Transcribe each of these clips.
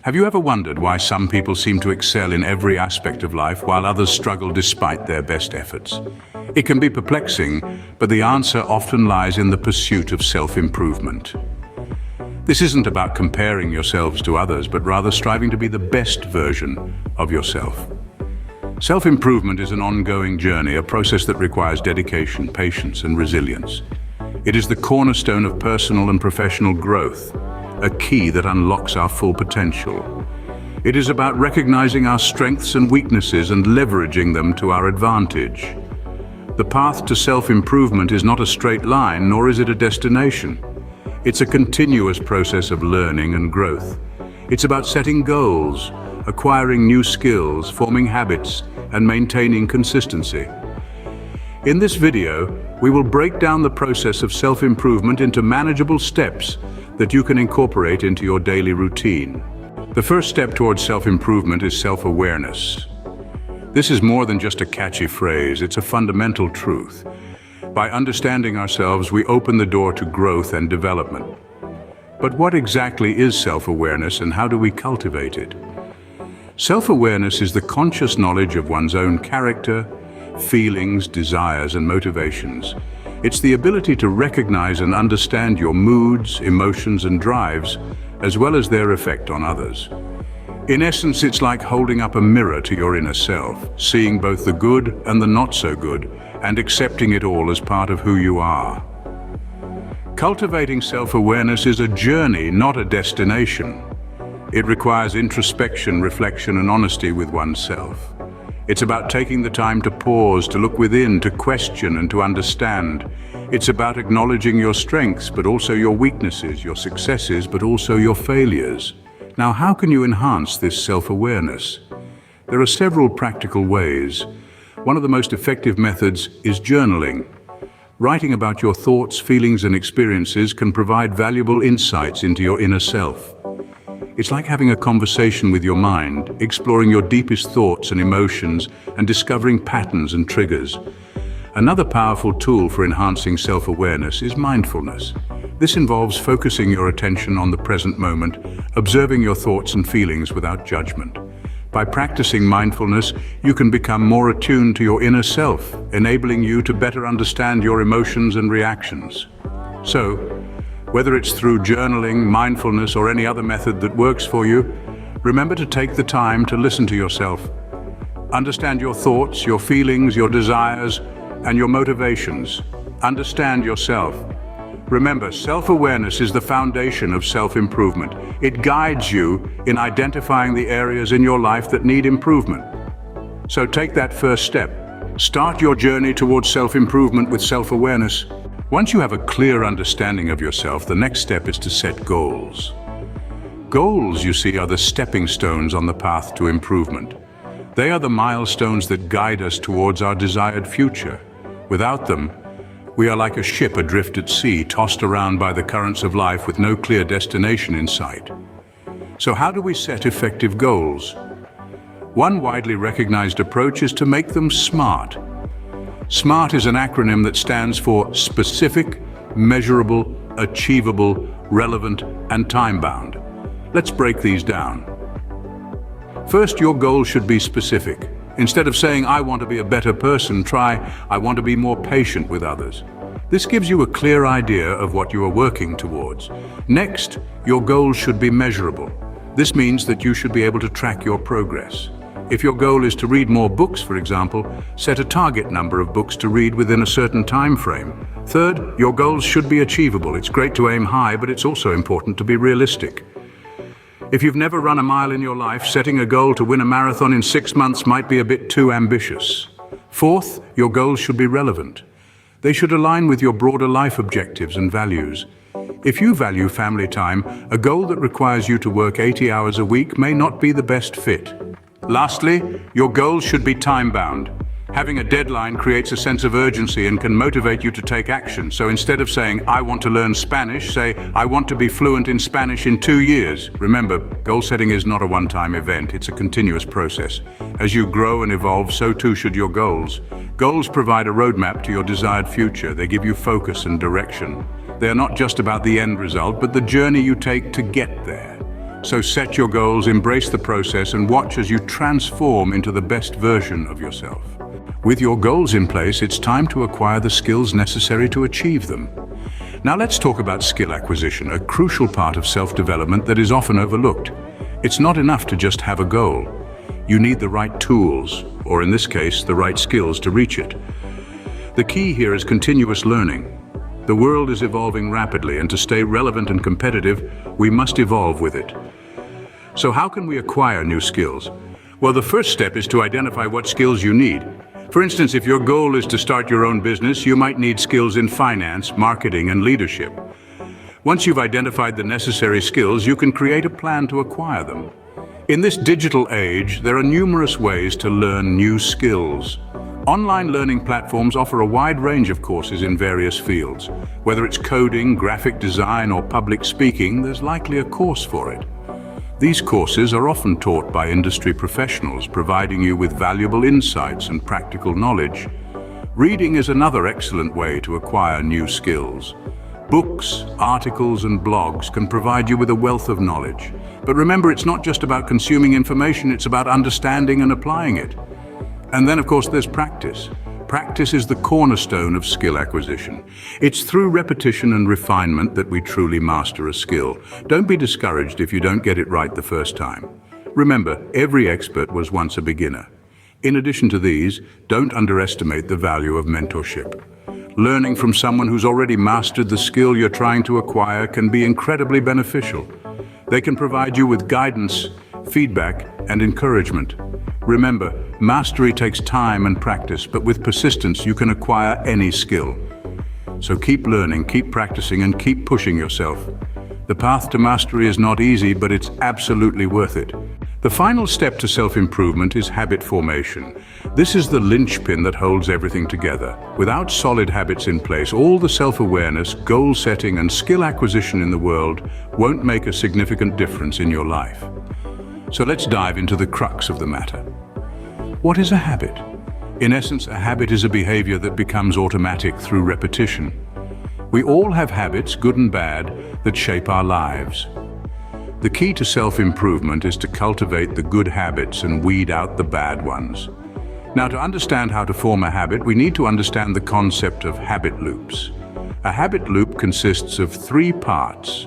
Have you ever wondered why some people seem to excel in every aspect of life while others struggle despite their best efforts? It can be perplexing, but the answer often lies in the pursuit of self-improvement. This isn't about comparing yourselves to others, but rather striving to be the best version of yourself. Self-improvement is an ongoing journey, a process that requires dedication, patience, and resilience. It is the cornerstone of personal and professional growth, a key that unlocks our full potential. It is about recognizing our strengths and weaknesses and leveraging them to our advantage. The path to self-improvement is not a straight line, nor is it a destination. It's a continuous process of learning and growth. It's about setting goals, acquiring new skills, forming habits, and maintaining consistency. In this video, we will break down the process of self-improvement into manageable steps that you can incorporate into your daily routine. The first step towards self-improvement is self-awareness. This is more than just a catchy phrase, it's a fundamental truth. By understanding ourselves, we open the door to growth and development. But what exactly is self-awareness and how do we cultivate it? Self-awareness is the conscious knowledge of one's own character, feelings, desires, and motivations. It's the ability to recognize and understand your moods, emotions, and drives, as well as their effect on others. In essence, it's like holding up a mirror to your inner self, seeing both the good and the not so good, and accepting it all as part of who you are. Cultivating self-awareness is a journey, not a destination. It requires introspection, reflection, and honesty with oneself. It's about taking the time to pause, to look within, to question, and to understand. It's about acknowledging your strengths, but also your weaknesses, your successes, but also your failures. Now, how can you enhance this self-awareness? There are several practical ways. One of the most effective methods is journaling. Writing about your thoughts, feelings, and experiences can provide valuable insights into your inner self. It's like having a conversation with your mind, exploring your deepest thoughts and emotions, and discovering patterns and triggers. Another powerful tool for enhancing self-awareness is mindfulness. This involves focusing your attention on the present moment, observing your thoughts and feelings without judgment. By practicing mindfulness, you can become more attuned to your inner self, enabling you to better understand your emotions and reactions. So, whether it's through journaling, mindfulness, or any other method that works for you, remember to take the time to listen to yourself. Understand your thoughts, your feelings, your desires, and your motivations. Understand yourself. Remember, self-awareness is the foundation of self-improvement. It guides you in identifying the areas in your life that need improvement. So take that first step. Start your journey towards self-improvement with self-awareness. Once you have a clear understanding of yourself, the next step is to set goals. Goals, you see, are the stepping stones on the path to improvement. They are the milestones that guide us towards our desired future. Without them, we are like a ship adrift at sea, tossed around by the currents of life with no clear destination in sight. So how do we set effective goals? One widely recognized approach is to make them SMART. SMART is an acronym that stands for specific, measurable, achievable, relevant, and time-bound. Let's break these down. First, your goal should be specific. Instead of saying, "I want to be a better person," try, "I want to be more patient with others." This gives you a clear idea of what you are working towards. Next, your goals should be measurable. This means that you should be able to track your progress. If your goal is to read more books, for example, set a target number of books to read within a certain time frame. Third, your goals should be achievable. It's great to aim high, but it's also important to be realistic. If you've never run a mile in your life, setting a goal to win a marathon in 6 months might be a bit too ambitious. Fourth, your goals should be relevant. They should align with your broader life objectives and values. If you value family time, a goal that requires you to work 80 hours a week may not be the best fit. Lastly, your goals should be time-bound. Having a deadline creates a sense of urgency and can motivate you to take action. So instead of saying, "I want to learn Spanish," say, "I want to be fluent in Spanish in 2 years." Remember, goal setting is not a one-time event, it's a continuous process. As you grow and evolve, so too should your goals. Goals provide a roadmap to your desired future. They give you focus and direction. They are not just about the end result, but the journey you take to get there. So set your goals, embrace the process, and watch as you transform into the best version of yourself. With your goals in place, it's time to acquire the skills necessary to achieve them. Now let's talk about skill acquisition, a crucial part of self-development that is often overlooked. It's not enough to just have a goal. You need the right tools, or in this case, the right skills to reach it. The key here is continuous learning. The world is evolving rapidly, and to stay relevant and competitive, we must evolve with it. So how can we acquire new skills? Well, the first step is to identify what skills you need. For instance, if your goal is to start your own business, you might need skills in finance, marketing, and leadership. Once you've identified the necessary skills, you can create a plan to acquire them. In this digital age, there are numerous ways to learn new skills. Online learning platforms offer a wide range of courses in various fields. Whether it's coding, graphic design, or public speaking, there's likely a course for it. These courses are often taught by industry professionals, providing you with valuable insights and practical knowledge. Reading is another excellent way to acquire new skills. Books, articles, and blogs can provide you with a wealth of knowledge. But remember, it's not just about consuming information, it's about understanding and applying it. And then, of course, there's practice. Practice is the cornerstone of skill acquisition. It's through repetition and refinement that we truly master a skill. Don't be discouraged if you don't get it right the first time. Remember, every expert was once a beginner. In addition to these, don't underestimate the value of mentorship. Learning from someone who's already mastered the skill you're trying to acquire can be incredibly beneficial. They can provide you with guidance, feedback, and encouragement. Remember, mastery takes time and practice, but with persistence you can acquire any skill. So keep learning, keep practicing, and keep pushing yourself. The path to mastery is not easy, but it's absolutely worth it. The final step to self-improvement is habit formation. This is the linchpin that holds everything together. Without solid habits in place, all the self-awareness, goal setting, and skill acquisition in the world won't make a significant difference in your life. So let's dive into the crux of the matter. What is a habit? In essence, a habit is a behavior that becomes automatic through repetition. We all have habits, good and bad, that shape our lives. The key to self-improvement is to cultivate the good habits and weed out the bad ones. Now, to understand how to form a habit, we need to understand the concept of habit loops. A habit loop consists of three parts: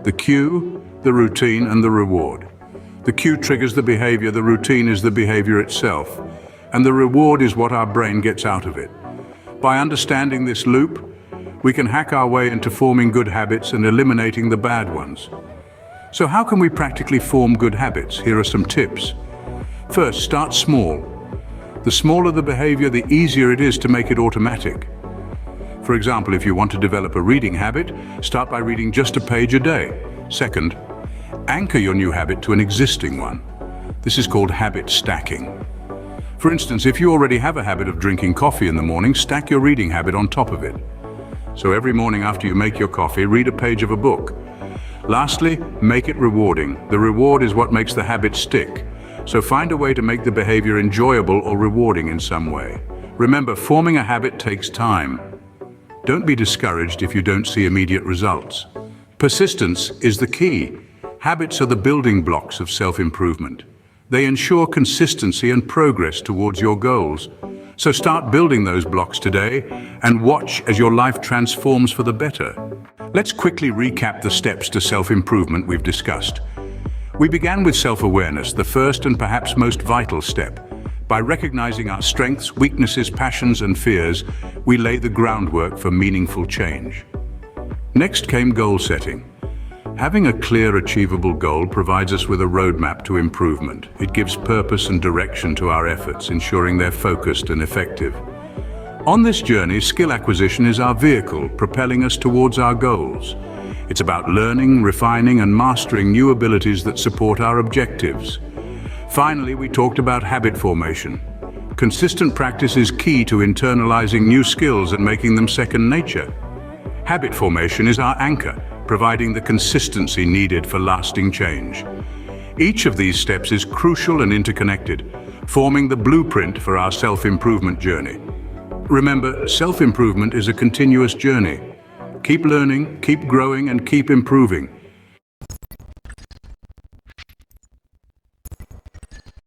the cue, the routine, and the reward. The cue triggers the behavior, the routine is the behavior itself, and the reward is what our brain gets out of it. By understanding this loop, we can hack our way into forming good habits and eliminating the bad ones. So how can we practically form good habits? Here are some tips. First, start small. The smaller the behavior, the easier it is to make it automatic. For example, if you want to develop a reading habit, start by reading just a page a day. Second, anchor your new habit to an existing one. This is called habit stacking. For instance, if you already have a habit of drinking coffee in the morning, stack your reading habit on top of it. So every morning after you make your coffee, read a page of a book. Lastly, make it rewarding. The reward is what makes the habit stick. So find a way to make the behavior enjoyable or rewarding in some way. Remember, forming a habit takes time. Don't be discouraged if you don't see immediate results. Persistence is the key. Habits are the building blocks of self-improvement. They ensure consistency and progress towards your goals. So start building those blocks today and watch as your life transforms for the better. Let's quickly recap the steps to self-improvement we've discussed. We began with self-awareness, the first and perhaps most vital step. By recognizing our strengths, weaknesses, passions, and fears, we lay the groundwork for meaningful change. Next came goal setting. Having a clear, achievable goal provides us with a roadmap to improvement. It gives purpose and direction to our efforts, ensuring they're focused and effective. On this journey, skill acquisition is our vehicle, propelling us towards our goals. It's about learning, refining, and mastering new abilities that support our objectives. Finally, we talked about habit formation. Consistent practice is key to internalizing new skills and making them second nature. Habit formation is our anchor, providing the consistency needed for lasting change. Each of these steps is crucial and interconnected, forming the blueprint for our self-improvement journey. Remember, self-improvement is a continuous journey. Keep learning, keep growing, and keep improving.